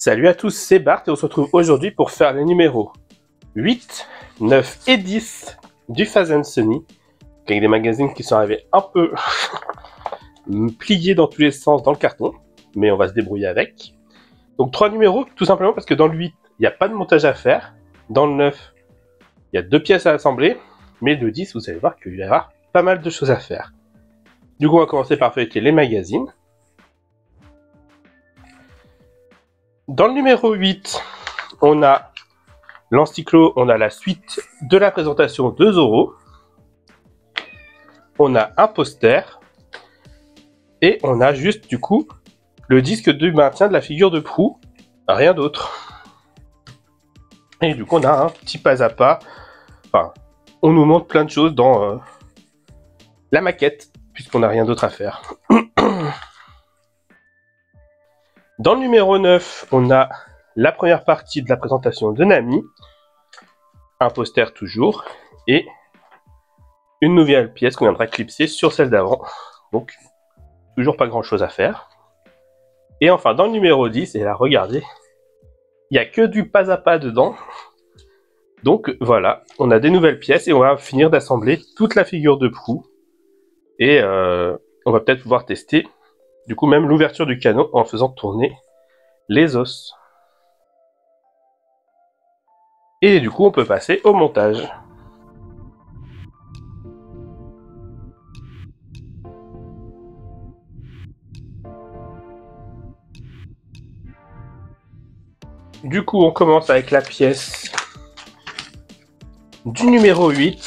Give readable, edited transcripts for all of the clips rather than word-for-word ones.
Salut à tous, c'est Bart et on se retrouve aujourd'hui pour faire les numéros 8, 9 et 10 du Fast & Sunny, avec des magazines qui sont arrivés un peu pliés dans tous les sens dans le carton, mais on va se débrouiller avec. Donc 3 numéros, tout simplement parce que dans le 8, il n'y a pas de montage à faire, dans le 9, il y a 2 pièces à assembler, mais le 10, vous allez voir qu'il y aura pas mal de choses à faire. Du coup, on va commencer par feuilleter les magazines. Dans le numéro 8, on a l'encyclo, on a la suite de la présentation de Zoro. On a un poster. Et on a juste, du coup, le disque de maintien de la figure de proue. Rien d'autre. Et du coup, on a un petit pas à pas. Enfin, on nous montre plein de choses dans la maquette, puisqu'on n'a rien d'autre à faire. Dans le numéro 9, on a la première partie de la présentation de Nami, un poster toujours, et une nouvelle pièce qu'on viendra clipser sur celle d'avant. Donc, toujours pas grand chose à faire. Et enfin, dans le numéro 10, et là, regardez, il n'y a que du pas à pas dedans. Donc voilà, on a des nouvelles pièces et on va finir d'assembler toute la figure de proue. Et on va peut-être pouvoir tester du coup même l'ouverture du canon en faisant tourner les os. Et du coup on peut passer au montage. Du coup on commence avec la pièce du numéro 8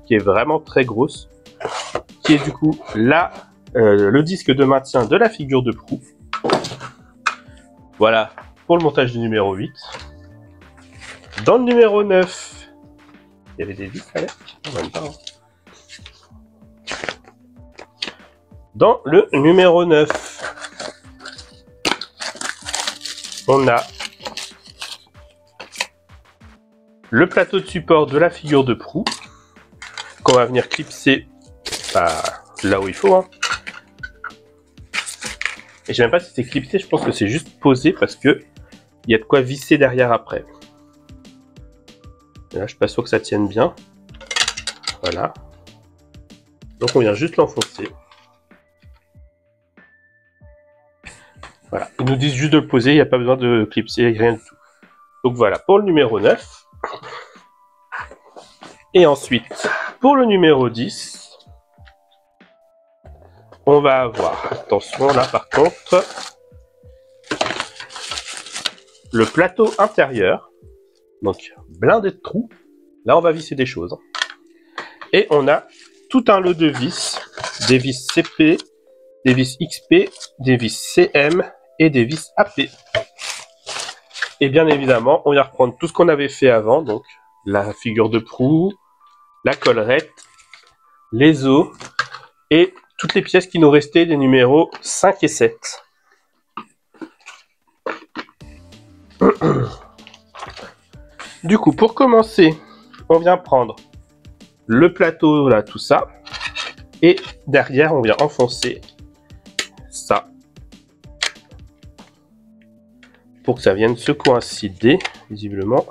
qui est vraiment très grosse, qui est du coup là le disque de maintien de la figure de proue. Voilà pour le montage du numéro 8. Dans le numéro 9, il y avait des vis avec, en même temps. Dans le numéro 9, on a le plateau de support de la figure de proue qu'on va venir clipser là où il faut. Hein. Et je sais même pas si c'est clipsé, je pense que c'est juste posé parce que il y a de quoi visser derrière après. Et là, je suis pas sûr que ça tienne bien. Voilà. Donc on vient juste l'enfoncer. Voilà. Ils nous disent juste de le poser, il n'y a pas besoin de clipser, rien du tout. Donc voilà pour le numéro 9. Et ensuite, pour le numéro 10, on va avoir, attention là par contre, le plateau intérieur, donc blindé de trous. Là on va visser des choses. Et on a tout un lot de vis, des vis CP, des vis XP, des vis CM et des vis AP. Et bien évidemment, on va reprendre tout ce qu'on avait fait avant, donc la figure de proue, la collerette, les os et toutes les pièces qui nous restaient des numéros 5 et 7. Du coup, pour commencer, on vient prendre le plateau, là, tout ça, et derrière, on vient enfoncer ça pour que ça vienne se coïncider, visiblement.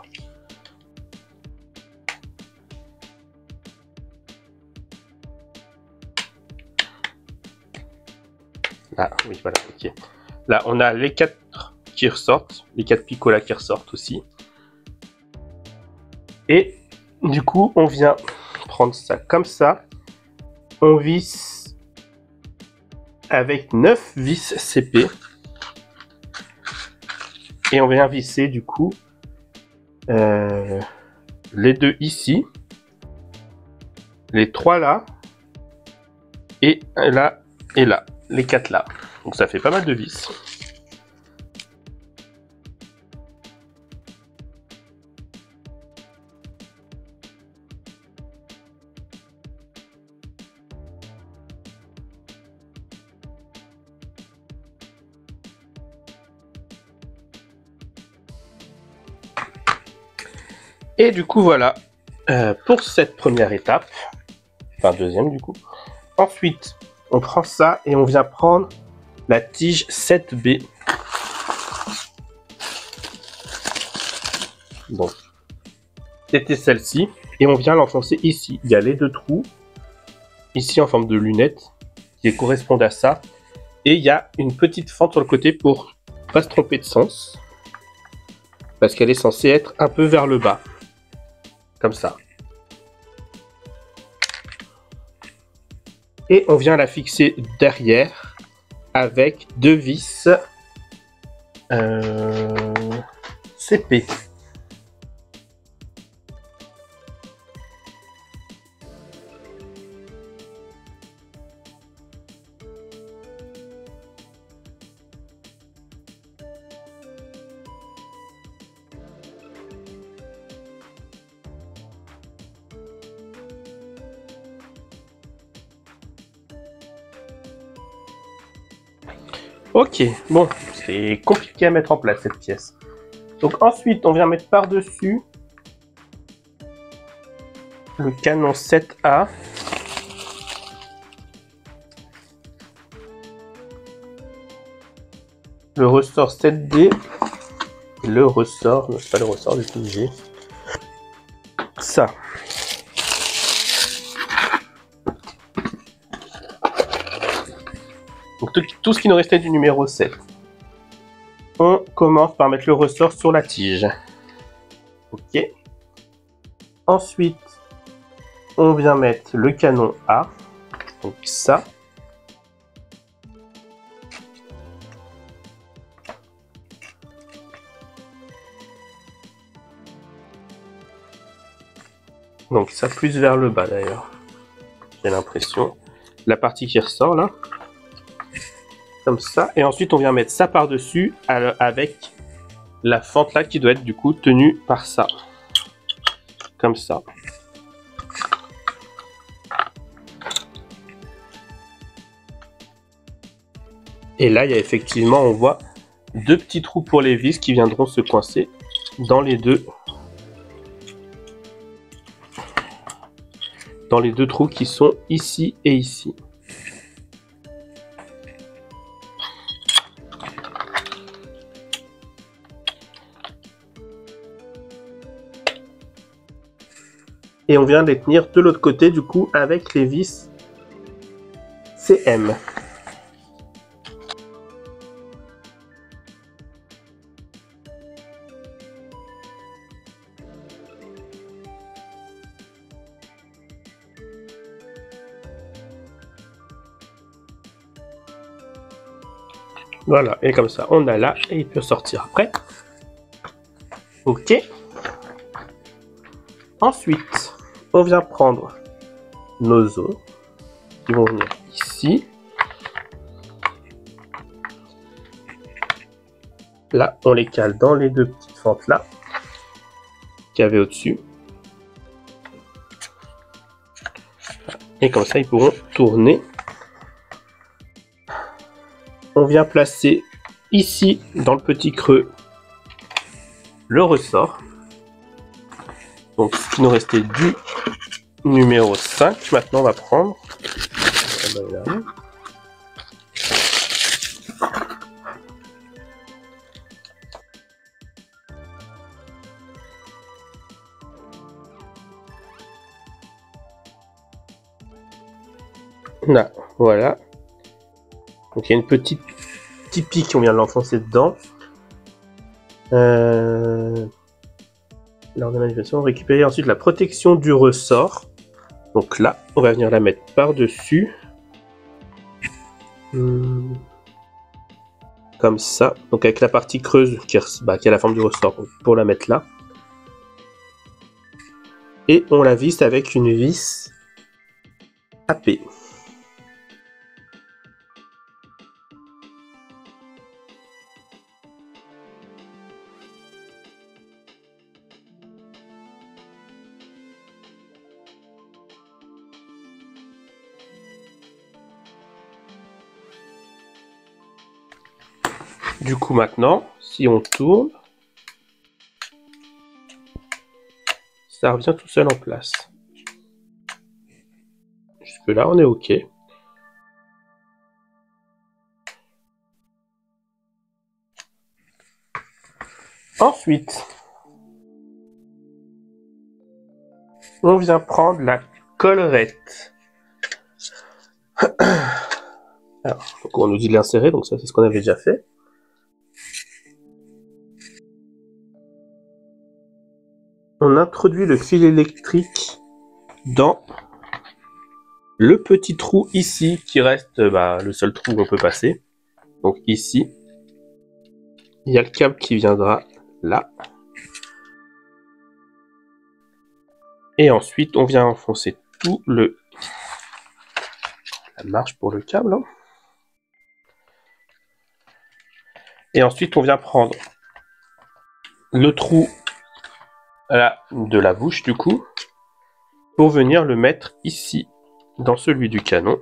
Ah oui, voilà, ok. Là, on a les 4 qui ressortent, les 4 picots là qui ressortent aussi. Et du coup, on vient prendre ça comme ça. On visse avec 9 vis CP. Et on vient visser du coup les 2 ici, les 3 là, et là, et là. Les 4 là. Donc ça fait pas mal de vis. Et du coup voilà pour cette première étape. Enfin deuxième du coup. Ensuite on prend ça et on vient prendre la tige 7B Donc, c'était celle-ci. Et on vient l'enfoncer ici. Il y a les deux trous, ici en forme de lunette, qui correspondent à ça. Et il y a une petite fente sur le côté pour pas se tromper de sens. Parce qu'elle est censée être un peu vers le bas. Comme ça. Et on vient la fixer derrière avec deux vis CP. Ok, bon, c'est compliqué à mettre en place cette pièce. Donc ensuite, on vient mettre par-dessus le canon 7A. Le ressort 7D. Le ressort, non, c'est pas le ressort, l'utiliser. Ça. Donc tout ce qui nous restait du numéro 7. On commence par mettre le ressort sur la tige. Ok. Ensuite, on vient mettre le canon A. Donc ça. Donc ça plus vers le bas d'ailleurs. J'ai l'impression. La partie qui ressort là. Comme ça. Et ensuite on vient mettre ça par-dessus avec la fente là qui doit être du coup tenue par ça. Comme ça. Et là, il y a effectivement, on voit deux petits trous pour les vis qui viendront se coincer dans les deux trous qui sont ici et ici. Et on vient les tenir de l'autre côté du coup avec les vis CM. Voilà, et comme ça, on a là, et il peut sortir après. Ok. Ensuite, on vient prendre nos os, qui vont venir ici. Là, on les cale dans les deux petites fentes là, qu'il y avait au-dessus. Et comme ça, ils pourront tourner. On vient placer ici, dans le petit creux, le ressort. Donc, ce qui nous restait du numéro 5. Maintenant, on va prendre... Là, voilà. Donc, il y a une petite pique, on vient de l'enfoncer dedans. Lors de la manipulation, on récupère ensuite la protection du ressort. Donc là, on va venir la mettre par-dessus. Comme ça. Donc avec la partie creuse qui a la forme du ressort pour la mettre là. Et on la visse avec une vis AP. Du coup maintenant, si on tourne, ça revient tout seul en place. Jusque là, on est OK. Ensuite, on vient prendre la collerette. Alors, donc on nous dit de l'insérer, donc ça c'est ce qu'on avait déjà fait. On introduit le fil électrique dans le petit trou ici qui reste le seul trou où on peut passer. Donc ici, il y a le câble qui viendra là. Et ensuite, on vient enfoncer tout la marche pour le câble. Hein. Et ensuite, on vient prendre le trou là, de la bouche du coup, pour venir le mettre ici, dans celui du canon.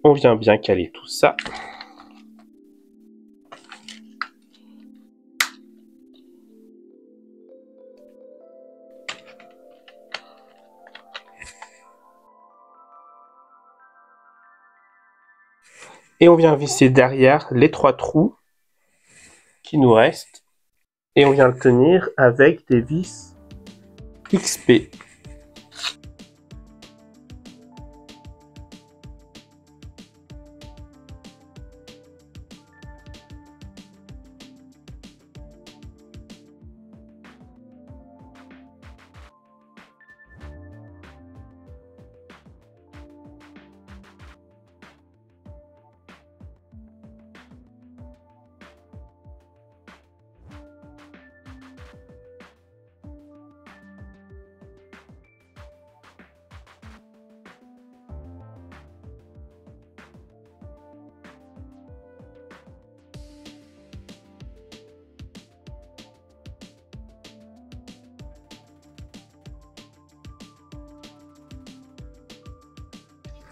On vient bien caler tout ça. Et on vient visser derrière les 3 trous qui nous restent. Et on vient le tenir avec des vis XP.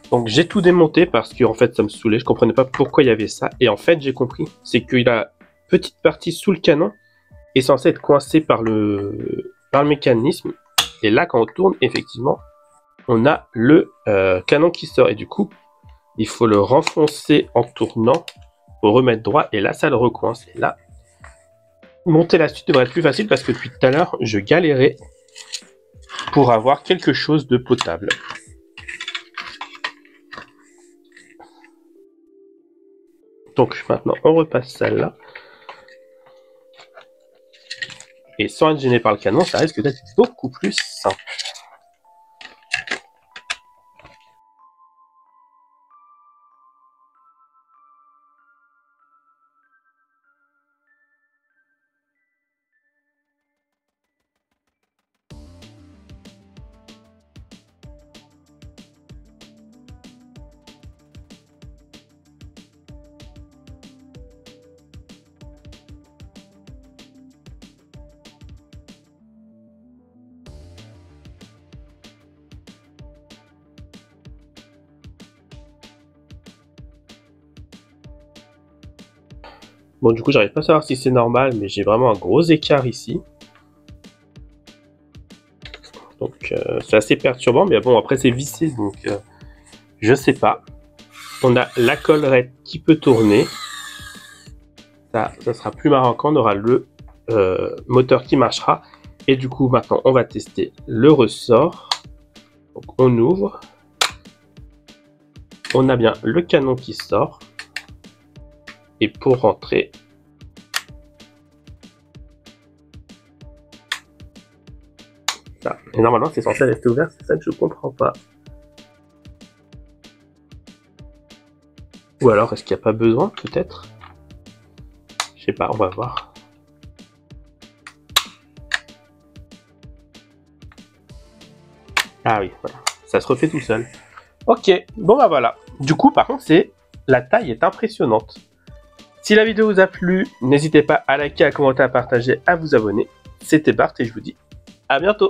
Donc j'ai tout démonté parce que en fait ça me saoulait, je comprenais pas pourquoi il y avait ça. Et en fait j'ai compris, c'est que la petite partie sous le canon est censée être coincée par le mécanisme. Et là quand on tourne, effectivement, on a le canon qui sort. Et du coup, il faut le renfoncer en tournant pour remettre droit. Et là ça le recoince. Et là, monter la suite devrait être plus facile parce que depuis tout à l'heure, je galérais pour avoir quelque chose de potable. Donc maintenant, on repasse celle-là. Et sans être gêné par le canon, ça risque d'être beaucoup plus simple. Bon, du coup, j'arrive pas à savoir si c'est normal, mais j'ai vraiment un gros écart ici. Donc, c'est assez perturbant, mais bon, après, c'est vissé, donc je sais pas. On a la collerette qui peut tourner. Ça sera plus marrant quand on aura le moteur qui marchera. Et du coup, maintenant, on va tester le ressort. Donc, on ouvre. On a bien le canon qui sort. Et pour rentrer, ça. Et normalement c'est censé rester ouvert, c'est ça que je comprends pas. Ou alors est-ce qu'il n'y a pas besoin peut-être? Je sais pas, on va voir. Ah oui, voilà, ça se refait tout seul. Ok, bon bah voilà. Du coup par contre la taille est impressionnante. Si la vidéo vous a plu, n'hésitez pas à liker, à commenter, à partager, à vous abonner. C'était Bart et je vous dis à bientôt.